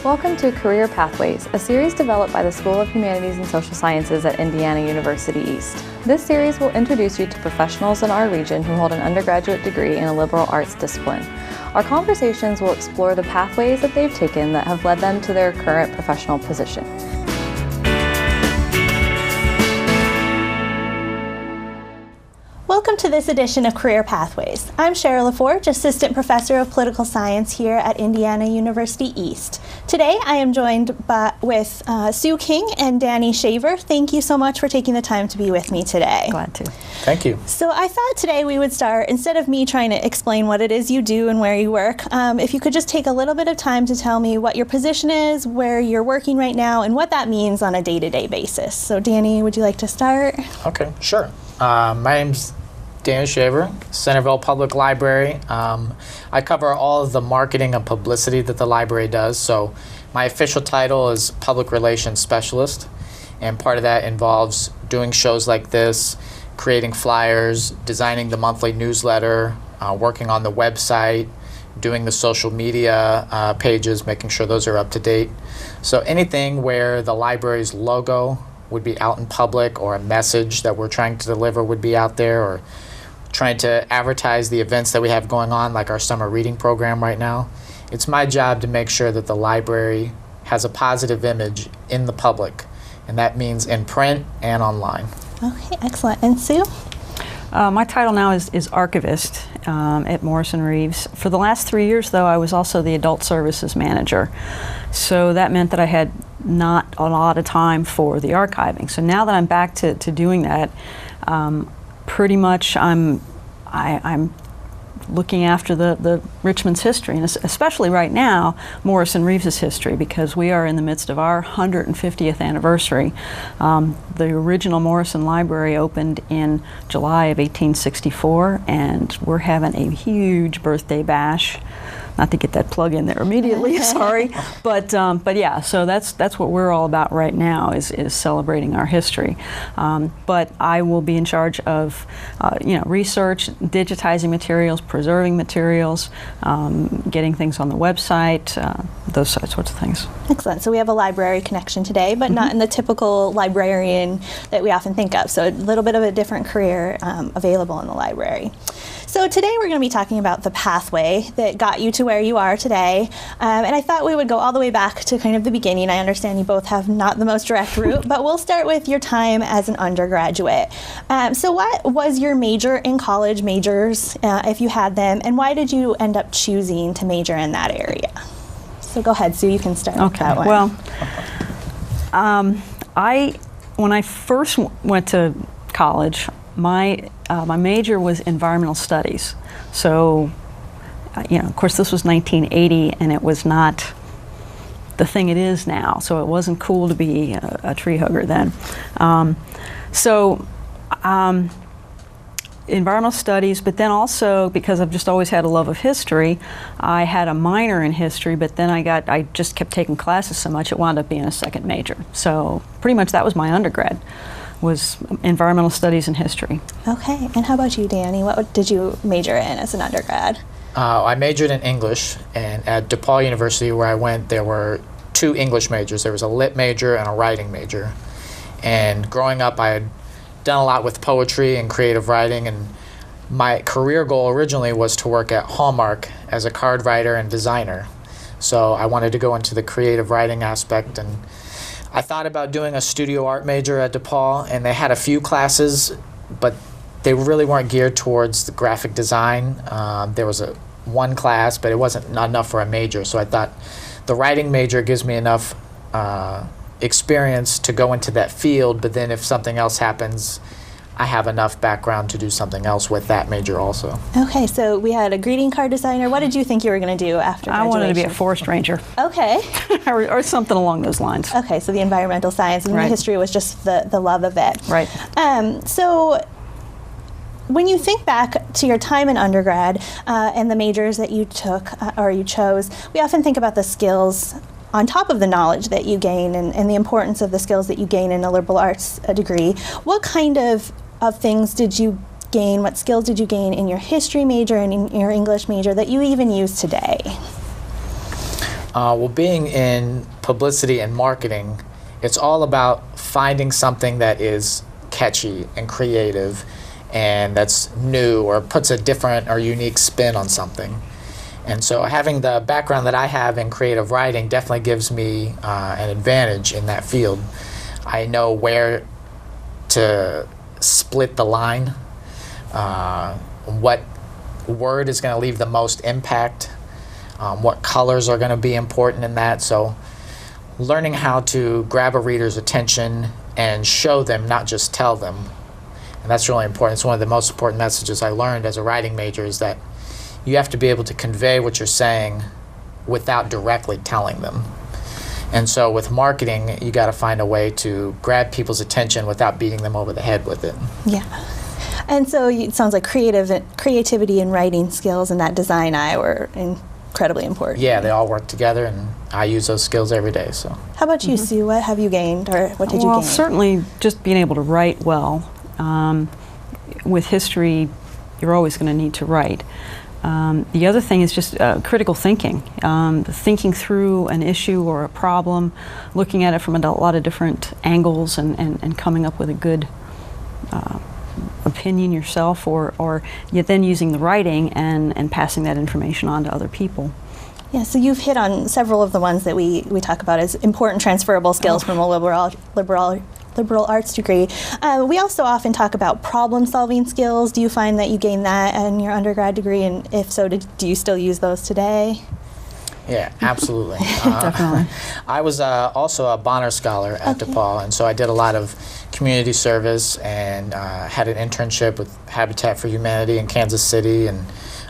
Welcome to Career Pathways, a series developed by the School of Humanities and Social Sciences at Indiana University East. This series will introduce you to professionals in our region who hold an undergraduate degree in a liberal arts discipline. Our conversations will explore the pathways that they've taken that have led them to their current professional position. Welcome to this edition of Career Pathways. I'm Cheryl LaForge, Assistant Professor of Political Science here at Indiana University East. Today I am joined with Sue King and Danny Shaver. Thank you so much for taking the time to be with me today. Glad to. Thank you. So I thought today we would start, instead of me trying to explain what it is you do and where you work, if you could just take a little bit of time to tell me what your position is, where you're working right now, and what that means on a day-to-day basis. So Danny, would you like to start? Okay, sure. My name's Danny Shaver, Centerville Public Library. I cover all of the marketing and publicity that the library does. So my official title is Public Relations Specialist, and part of that involves doing shows like this, creating flyers, designing the monthly newsletter, working on the website, doing the social media pages, making sure those are up to date. So anything where the library's logo would be out in public, or a message that we're trying to deliver would be out there, or trying to advertise the events that we have going on, like our summer reading program right now. It's my job to make sure that the library has a positive image in the public, and that means in print and online. Okay, excellent. And Sue? My title now is archivist at Morrison Reeves. For the last 3 years, though, I was also the adult services manager. So that meant that I had not a lot of time for the archiving. So now that I'm back to doing that, pretty much I'm looking after the Richmond's history, and especially right now, Morrison Reeves's history, because we are in the midst of our 150th anniversary. The original Morrison Library opened in July of 1864, and we're having a huge birthday bash. Not to get that plug in there immediately, sorry, but yeah. So that's what we're all about right now, is celebrating our history. But I will be in charge of research, digitizing materials, preserving materials, getting things on the website, those sorts of things. Excellent. So we have a library connection today, but not in the typical librarian that we often think of. So a little bit of a different career available in the library. So today we're going to be talking about the pathway that got you to where you are today. And I thought we would go all the way back to kind of the beginning. I understand you both have not the most direct route, but we'll start with your time as an undergraduate. So what was your major in college, majors, if you had them, and why did you end up choosing to major in that area? So go ahead, Sue, you can start with that one. Well, when I first went to college, my major was environmental studies. So, of course, this was 1980, and it was not the thing it is now. So it wasn't cool to be a tree hugger then. Environmental studies, but then also, because I've just always had a love of history, I had a minor in history, but then I just kept taking classes so much it wound up being a second major. So pretty much that was my undergrad, was environmental studies and history. Okay, and how about you, Danny? What did you major in as an undergrad? I majored in English, and at DePaul University, where I went, there were 2 English majors. There was a lit major and a writing major. And growing up, I had done a lot with poetry and creative writing, and my career goal originally was to work at Hallmark as a card writer and designer. So I wanted to go into the creative writing aspect, and I thought about doing a studio art major at DePaul, and they had a few classes, but they really weren't geared towards the graphic design. There was one class, but it wasn't enough for a major, so I thought the writing major gives me enough experience to go into that field, but then if something else happens, I have enough background to do something else with that major also. Okay, so we had a greeting card designer. What did you think you were going to do after graduation? I wanted to be a forest ranger. Okay. or something along those lines. Okay, so the environmental science and the history was just the love of it. Right. So when you think back to your time in undergrad and the majors that you took or you chose, we often think about the skills on top of the knowledge that you gain and the importance of the skills that you gain in a liberal arts degree. What kind of things did you gain? What skills did you gain in your history major and in your English major that you even use today? Well, being in publicity and marketing, it's all about finding something that is catchy and creative and that's new or puts a different or unique spin on something. And so having the background that I have in creative writing definitely gives me an advantage in that field. I know where to split the line, what word is going to leave the most impact, what colors are going to be important in that. So learning how to grab a reader's attention and show them, not just tell them. And that's really important. It's one of the most important messages I learned as a writing major, is that you have to be able to convey what you're saying without directly telling them. And so with marketing, you got to find a way to grab people's attention without beating them over the head with it. Yeah. And so it sounds like creativity and writing skills and that design eye were incredibly important. Yeah, they all work together, and I use those skills every day. So. How about you, Sue? What have you gained, or what did you gain? Well, certainly just being able to write well. With history, you're always going to need to write. The other thing is just critical thinking, thinking through an issue or a problem, looking at it from a lot of different angles and coming up with a good opinion yourself, or yet then using the writing and passing that information on to other people. Yeah, so you've hit on several of the ones that we talk about as important transferable skills from a liberal arts degree. We also often talk about problem-solving skills. Do you find that you gain that in your undergrad degree, and if so, do you still use those today? Yeah, absolutely. Definitely. I was also a Bonner Scholar at DePaul, and so I did a lot of community service and had an internship with Habitat for Humanity in Kansas City, and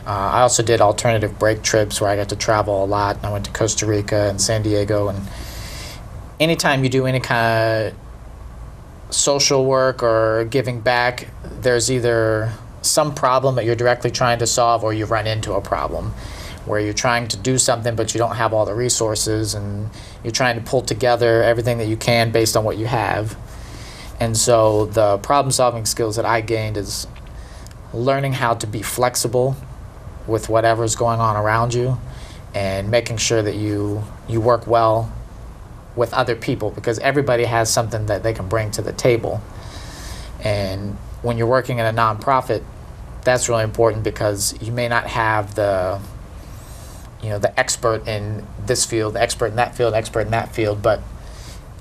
I also did alternative break trips where I got to travel a lot. I went to Costa Rica and San Diego, and anytime you do any kind of social work or giving back, there's either some problem that you're directly trying to solve, or you run into a problem where you're trying to do something but you don't have all the resources, and you're trying to pull together everything that you can based on what you have. And so the problem-solving skills that I gained is learning how to be flexible with whatever's going on around you, and making sure that you work well with other people, because everybody has something that they can bring to the table. And when you're working in a nonprofit, that's really important, because you may not have the expert in this field, the expert in that field, expert in that field, but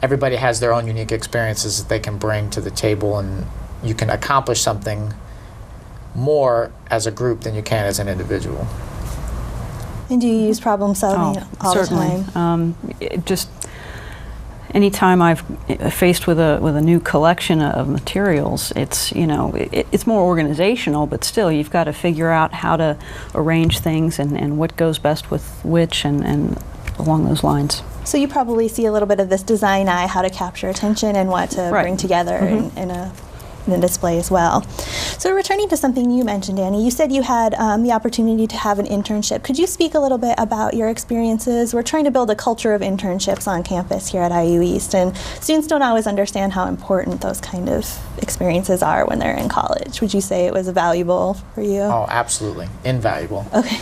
everybody has their own unique experiences that they can bring to the table, and you can accomplish something more as a group than you can as an individual. And do you use problem solving all certainly. the time? Just anytime I've faced with a new collection of materials, it's it's more organizational, but still you've got to figure out how to arrange things and what goes best with which and along those lines. So you probably see a little bit of this design eye, how to capture attention and what to bring together in a display as well. So returning to something you mentioned, Danny, you said you had the opportunity to have an internship. Could you speak a little bit about your experiences? We're trying to build a culture of internships on campus here at IU East, and students don't always understand how important those kind of experiences are when they're in college. Would you say it was valuable for you? Oh, absolutely. Invaluable. Okay.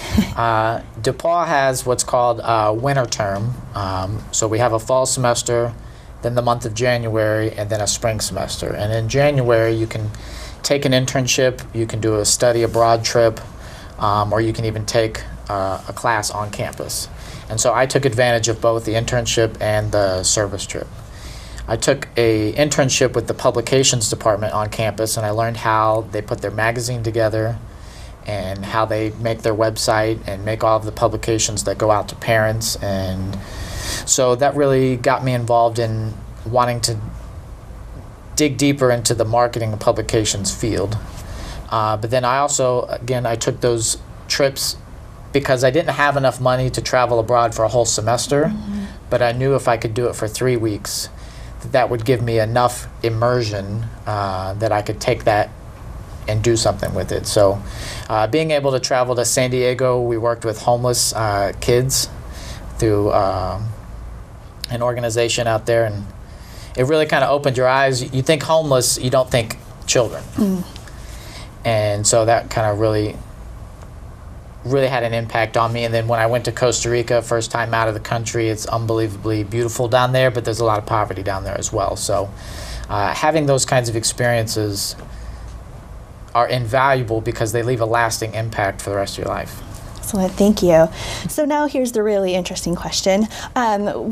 DePaul has what's called winter term. So we have a fall semester, then the month of January, and then a spring semester. And in January, you can take an internship, you can do a study abroad trip, or you can even take a class on campus. And so I took advantage of both the internship and the service trip. I took an internship with the publications department on campus, and I learned how they put their magazine together and how they make their website and make all of the publications that go out to parents. And so that really got me involved in wanting to dig deeper into the marketing and publications field. But then I also, again, I took those trips because I didn't have enough money to travel abroad for a whole semester, but I knew if I could do it for 3 weeks, that would give me enough immersion that I could take that and do something with it. So being able to travel to San Diego, we worked with homeless kids through an organization out there, and it really kind of opened your eyes. You think homeless, you don't think children. And so that kind of really really had an impact on me. And then when I went to Costa Rica, first time out of the country, it's unbelievably beautiful down there, but there's a lot of poverty down there as well. So having those kinds of experiences are invaluable because they leave a lasting impact for the rest of your life. Excellent, thank you. So now here's the really interesting question.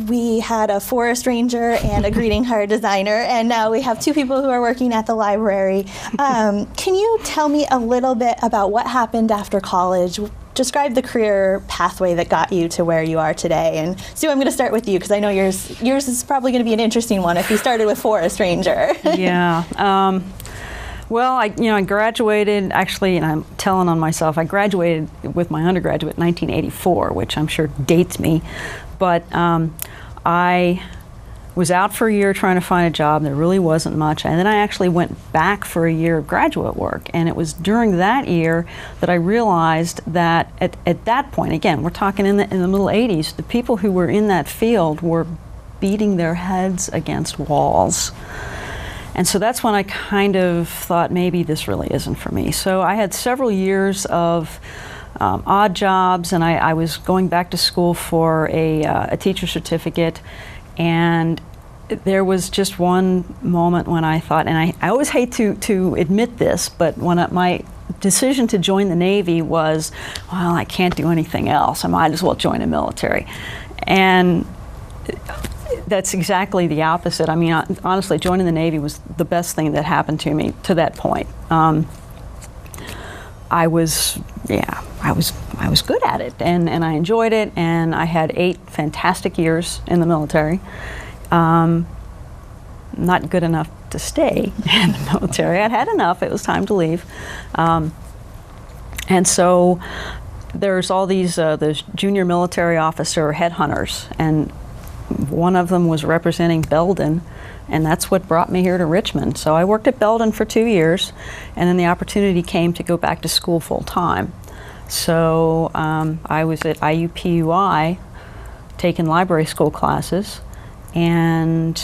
We had a forest ranger and a greeting card designer, and now we have two people who are working at the library. Can you tell me a little bit about what happened after college? Describe the career pathway that got you to where you are today. And Sue, I'm going to start with you because I know yours is probably going to be an interesting one if you started with forest ranger. Yeah. Well, I graduated, actually, and I'm telling on myself, I graduated with my undergraduate in 1984, which I'm sure dates me, but I was out for a year trying to find a job. There really wasn't much, and then I actually went back for a year of graduate work, and it was during that year that I realized that at that point, again, we're talking in the middle 80s, the people who were in that field were beating their heads against walls. And so that's when I kind of thought maybe this really isn't for me. So I had several years of odd jobs, and I was going back to school for a teacher certificate. And there was just one moment when I thought, and I always hate to admit this, but when my decision to join the Navy was, well, I can't do anything else. I might as well join the military. And that's exactly the opposite. I mean, honestly, joining the Navy was the best thing that happened to me to that point. I was good at it, and I enjoyed it, and I had 8 fantastic years in the military. Not good enough to stay in the military. I'd had enough. It was time to leave. And so there's all these junior military officer headhunters, and one of them was representing Belden, and that's what brought me here to Richmond. So I worked at Belden for 2 years, and then the opportunity came to go back to school full time. So I was at IUPUI taking library school classes, and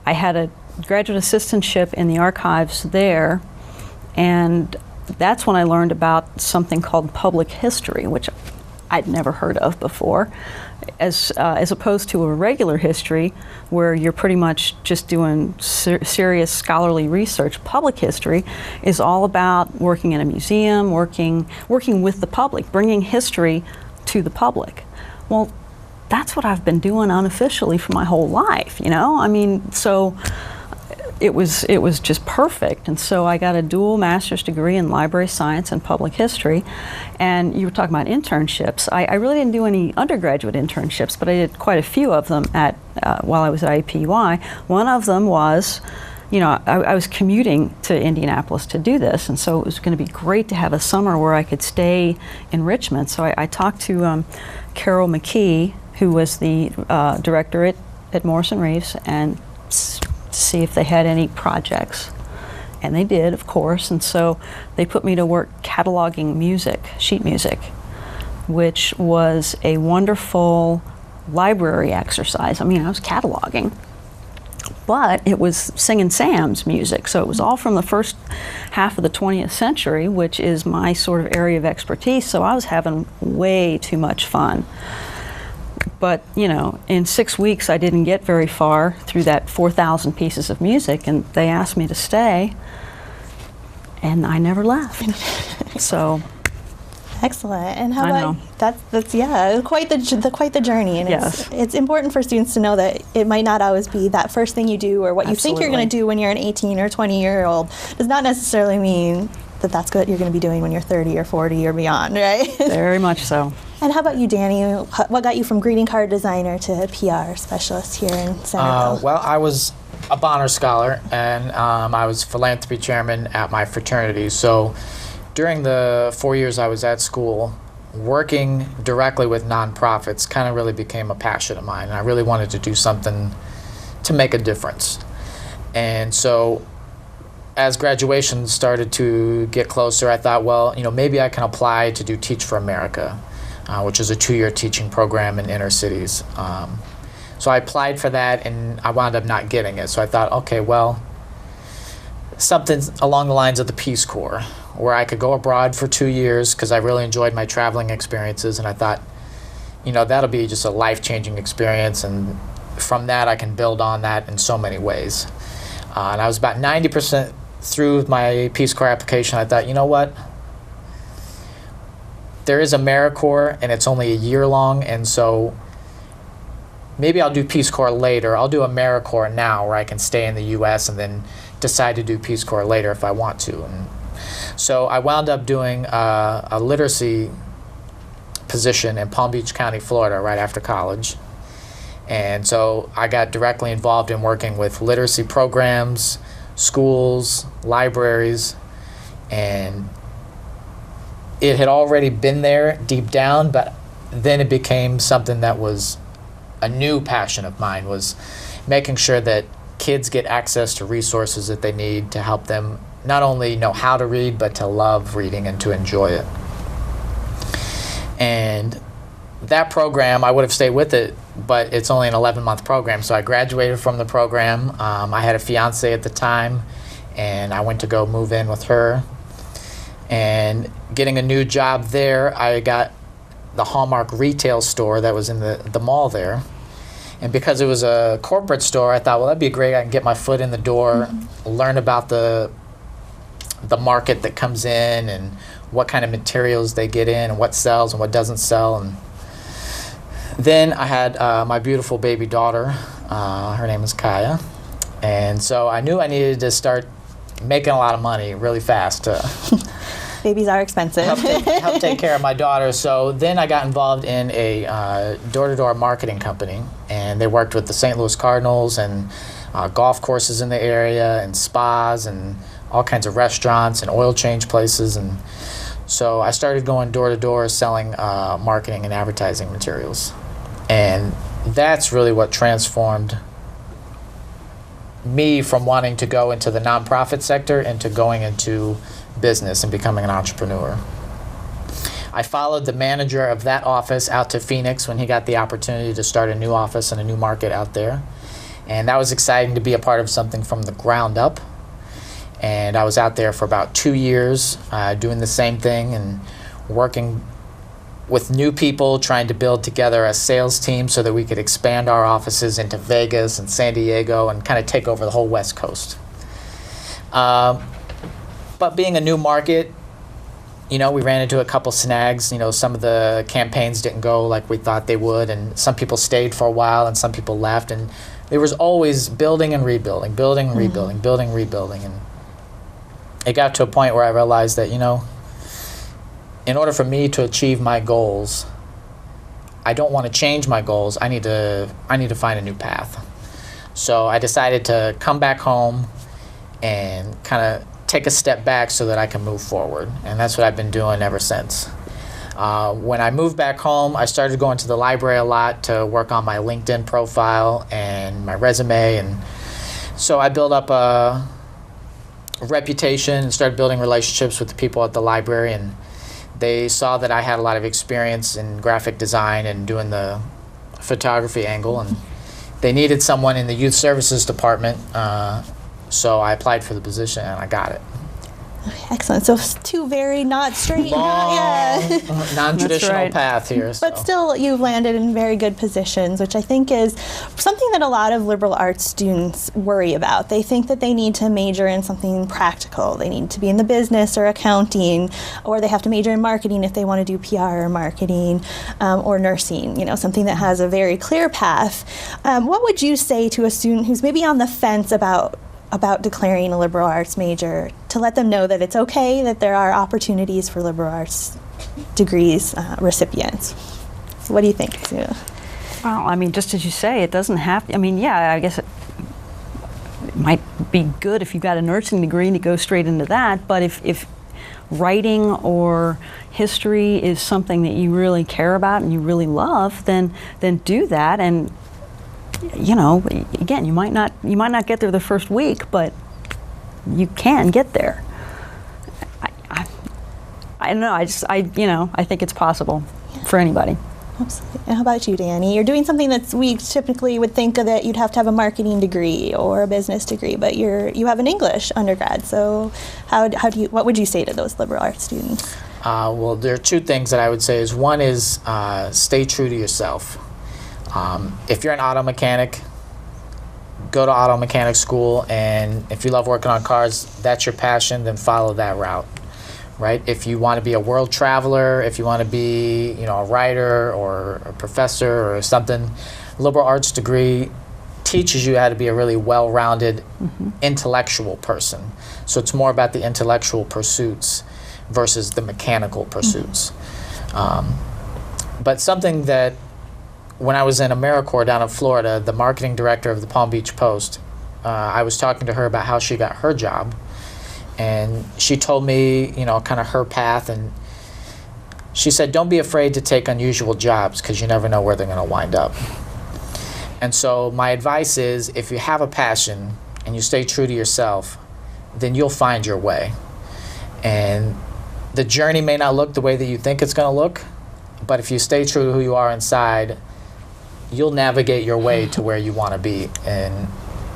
I had a graduate assistantship in the archives there, and that's when I learned about something called public history, which I'd never heard of before. As opposed to a regular history where you're pretty much just doing serious scholarly research. Public history is all about working in a museum, working with the public, bringing history to the public. Well, that's what I've been doing unofficially for my whole life, I mean, so it was just perfect. And so I got a dual master's degree in library science and public history. And you were talking about internships. I really didn't do any undergraduate internships, but I did quite a few of them while I was at IUPUI. One of them was, I was commuting to Indianapolis to do this, and so it was going to be great to have a summer where I could stay in Richmond. So I talked to Carol McKee, who was the director at Morrison Reeves, and see if they had any projects. And they did, of course, and so they put me to work cataloging music, sheet music, which was a wonderful library exercise. I mean, I was cataloging, but it was singing Sam's music, so it was all from the first half of the 20th century, which is my sort of area of expertise, so I was having way too much fun. But, in 6 weeks, I didn't get very far through that 4,000 pieces of music, and they asked me to stay, and I never left. So, excellent. And how about that's quite the journey. And yes. It's important for students to know that it might not always be that first thing you do or what you think you're going to do when you're an 18 or 20-year-old does not necessarily mean that that's what you're going to be doing when you're 30 or 40 or beyond, right? Very much so. And how about you, Danny? What got you from greeting card designer to PR specialist here in Centerville? Well, I was a Bonner Scholar, and I was philanthropy chairman at my fraternity. So during the 4 years I was at school, working directly with nonprofits kind of really became a passion of mine. And I really wanted to do something to make a difference. And so as graduation started to get closer, I thought, well, maybe I can apply to do Teach for America, which is a 2-year teaching program in inner cities. So I applied for that, and I wound up not getting it. So I thought, okay, well, something along the lines of the Peace Corps, where I could go abroad for 2 years because I really enjoyed my traveling experiences, and I thought, that'll be just a life-changing experience, and from that I can build on that in so many ways. And I was about 90% through my Peace Corps application. I thought, you know what? There is AmeriCorps, and it's only a year long, and so maybe I'll do Peace Corps later. I'll do AmeriCorps now, where I can stay in the U.S. and then decide to do Peace Corps later if I want to. And so I wound up doing a literacy position in Palm Beach County, Florida, right after college. And so I got directly involved in working with literacy programs, schools, libraries, and it had already been there deep down, but then it became something that was a new passion of mine, was making sure that kids get access to resources that they need to help them not only know how to read, but to love reading and to enjoy it. And that program, I would have stayed with it, but it's only an 11-month program, so I graduated from the program. I had a fiance at the time, and I went to go move in with her. And getting a new job there, I got the Hallmark retail store that was in the mall there. And because it was a corporate store, I thought, well, that'd be great. I can get my foot in the door, learn about the market that comes in and what kind of materials they get in and what sells and what doesn't sell. And then I had my beautiful baby daughter. Her name is Kaya. And so I knew I needed to start making a lot of money really fast. Babies are expensive. help take care of my daughter. So then I got involved in a door-to-door marketing company, and they worked with the St. Louis Cardinals and golf courses in the area and spas and all kinds of restaurants and oil change places. And so I started going door-to-door selling marketing and advertising materials. And that's really what transformed me from wanting to go into the nonprofit sector into going into business and becoming an entrepreneur. I followed the manager of that office out to Phoenix when he got the opportunity to start a new office and a new market out there. And that was exciting to be a part of something from the ground up. And I was out there for about 2 years doing the same thing and working with new people, trying to build together a sales team so that we could expand our offices into Vegas and San Diego and kind of take over the whole West Coast. But being a new market, we ran into a couple snags. Some of the campaigns didn't go like we thought they would, and some people stayed for a while and some people left. And there was always building and rebuilding, building and rebuilding, building and rebuilding. And it got to a point where I realized that, in order for me to achieve my goals, I don't want to change my goals. I need to find a new path. So I decided to come back home and kind of take a step back so that I can move forward. And that's what I've been doing ever since. When I moved back home, I started going to the library a lot to work on my LinkedIn profile and my resume. And so I built up a reputation and started building relationships with the people at the library. And they saw that I had a lot of experience in graphic design and doing the photography angle. And they needed someone in the youth services department. So I applied for the position and I got it. Okay, excellent. So two very not straight, non-traditional path here. But still, you've landed in very good positions, which I think is something that a lot of liberal arts students worry about. They think that they need to major in something practical. They need to be in the business or accounting, or they have to major in marketing if they want to do PR or marketing, or nursing, something that has a very clear path. What would you say to a student who's maybe on the fence about declaring a liberal arts major, to let them know that it's okay, that there are opportunities for liberal arts degrees recipients? What do you think? Well, just as you say, it doesn't have to, I guess it might be good if you've got a nursing degree to go straight into that, but if writing or history is something that you really care about and you really love, then do that. And again, you might not get there the first week, but you can get there. I don't know. I think it's possible for anybody. Absolutely. And how about you, Danny? You're doing something that we typically would think of that you'd have to have a marketing degree or a business degree, but you have an English undergrad. So what would you say to those liberal arts students? Well, there are two things that I would say. One is stay true to yourself. If you're an auto mechanic, go to auto mechanic school, and if you love working on cars, that's your passion, then follow that route. Right? If you want to be a world traveler, if you want to be, a writer or a professor or something, liberal arts degree teaches you how to be a really well-rounded intellectual person. So it's more about the intellectual pursuits versus the mechanical pursuits. But something that, when I was in AmeriCorps down in Florida, the marketing director of the Palm Beach Post, I was talking to her about how she got her job. And she told me, kind of her path, and she said, don't be afraid to take unusual jobs because you never know where they're going to wind up. And so my advice is, if you have a passion and you stay true to yourself, then you'll find your way. And the journey may not look the way that you think it's going to look, but if you stay true to who you are inside, you'll navigate your way to where you want to be. And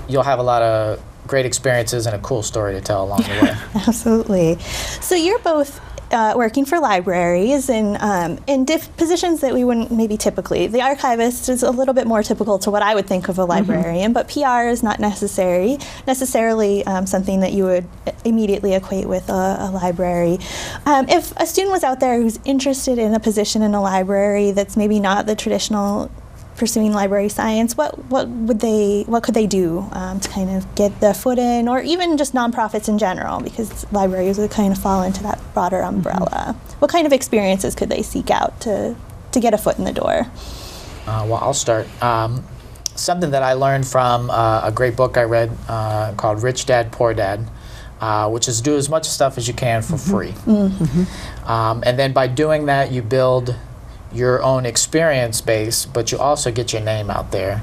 you'll have a lot of great experiences and a cool story to tell along the way. Absolutely. So you're both working for libraries and in positions that we wouldn't maybe typically. The archivist is a little bit more typical to what I would think of a librarian, but PR is not necessarily something that you would immediately equate with a library. If a student was out there who's interested in a position in a library that's maybe not the traditional pursuing library science, what could they do to kind of get the foot in, or even just nonprofits in general, because libraries would kind of fall into that broader umbrella. What kind of experiences could they seek out to get a foot in the door? Well, I'll start. Something that I learned from a great book I read called Rich Dad, Poor Dad, which is do as much stuff as you can for free. And then by doing that, you build your own experience base, but you also get your name out there.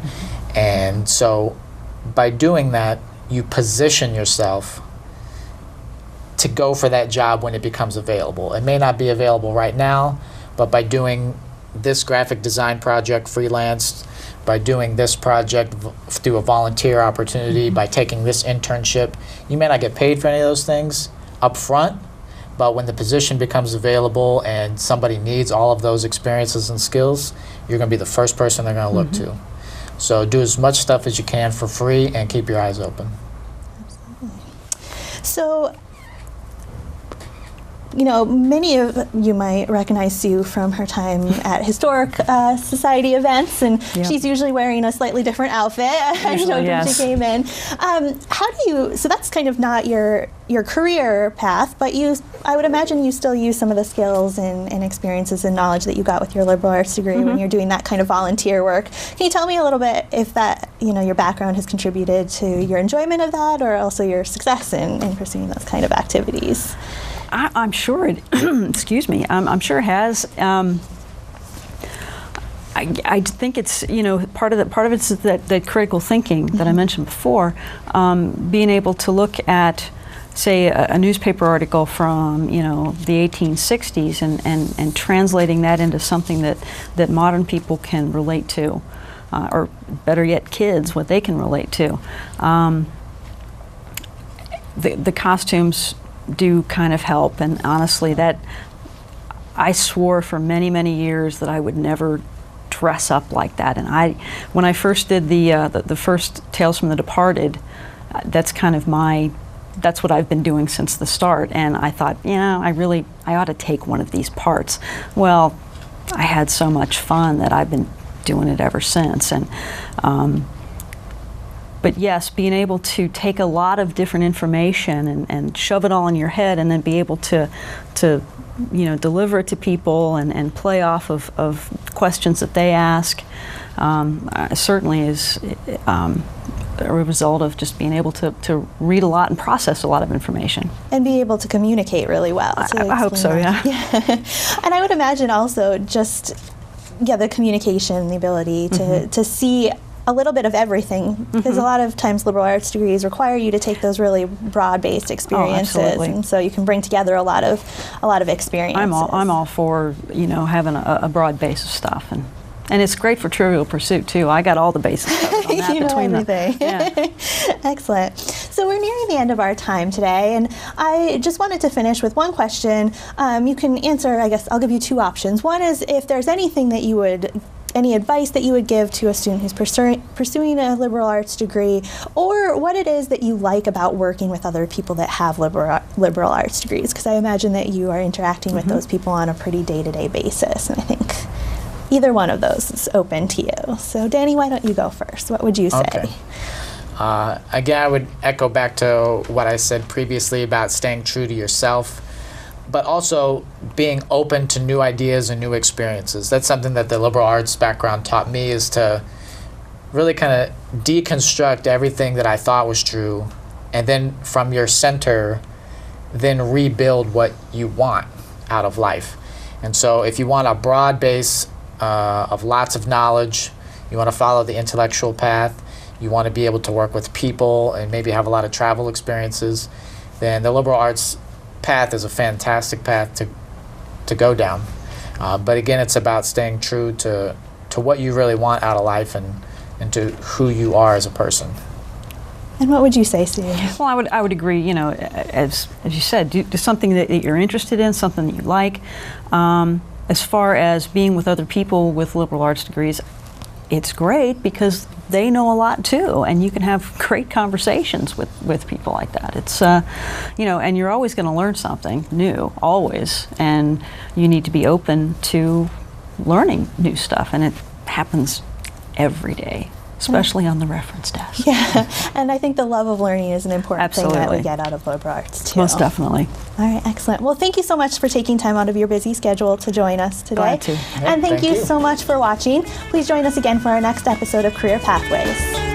And so by doing that, you position yourself to go for that job when it becomes available. It may not be available right now, but by doing this graphic design project freelance, by doing this project through a volunteer opportunity, by taking this internship, you may not get paid for any of those things up front, but when the position becomes available and somebody needs all of those experiences and skills, you're going to be the first person they're going to look to. So do as much stuff as you can for free and keep your eyes open. Absolutely. So, many of you might recognize Sue from her time at Historic Society events, and she's usually wearing a slightly different outfit. When she came in. So that's kind of not your career path, but I would imagine you still use some of the skills and experiences and knowledge that you got with your liberal arts degree when you're doing that kind of volunteer work. Can you tell me a little bit if that, your background has contributed to your enjoyment of that, or also your success in pursuing those kind of activities? I'm sure it, excuse me, I'm sure it has. I think it's, part of it's that critical thinking that I mentioned before, being able to look at, say, a newspaper article from, the 1860s and translating that into something that modern people can relate to, or better yet, kids, what they can relate to. The costumes do kind of help, and honestly, that I swore for many, many years that I would never dress up like that. And when I first did the first Tales from the Departed, that's what I've been doing since the start. And I thought, I ought to take one of these parts. Well, I had so much fun that I've been doing it ever since. And but yes, being able to take a lot of different information and shove it all in your head, and then be able to deliver it to people and play off of questions that they ask, certainly is a result of just being able to read a lot and process a lot of information. And be able to communicate really well. I hope so, yeah. And I would imagine also just, the communication, the ability to see a little bit of everything, because a lot of times liberal arts degrees require you to take those really broad-based experiences, and so you can bring together a lot of experiences. I'm all for, you know, having a broad base of stuff, and it's great for Trivial Pursuit too. I got all the bases covered on that you know between everything. Yeah. Excellent. So we're nearing the end of our time today, and I just wanted to finish with one question. You can answer, I guess I'll give you two options. One is if there's anything that you would, any advice that you would give to a student who's pursuing a liberal arts degree, or what it is that you like about working with other people that have liberal arts degrees, because I imagine that you are interacting with those people on a pretty day-to-day basis, and I think either one of those is open to you. So Danny, why don't you go first? What would you say? Okay. Again, I would echo back to what I said previously about staying true to yourself, but also being open to new ideas and new experiences. That's something that the liberal arts background taught me, is to really kind of deconstruct everything that I thought was true, and then from your center, then rebuild what you want out of life. And so if you want a broad base of lots of knowledge, you want to follow the intellectual path, you want to be able to work with people and maybe have a lot of travel experiences, then the liberal arts path is a fantastic path to go down. But again, it's about staying true to what you really want out of life and to who you are as a person. And what would you say, Sue? Well, I would agree. You know, as you said, do something that you're interested in, something that you like. As far as being with other people with liberal arts degrees, it's great because they know a lot too, and you can have great conversations with people like that. It's, you know, and you're always going to learn something new, always, and you need to be open to learning new stuff, and it happens every day, especially on the reference desk. Yeah, and I think the love of learning is an important thing that we Absolutely. get out of liberal arts too. Most definitely. All right, excellent. Well, thank you so much for taking time out of your busy schedule to join us today. Glad to. And thank thank you you. so much for watching. Please join us again for our next episode of Career Pathways.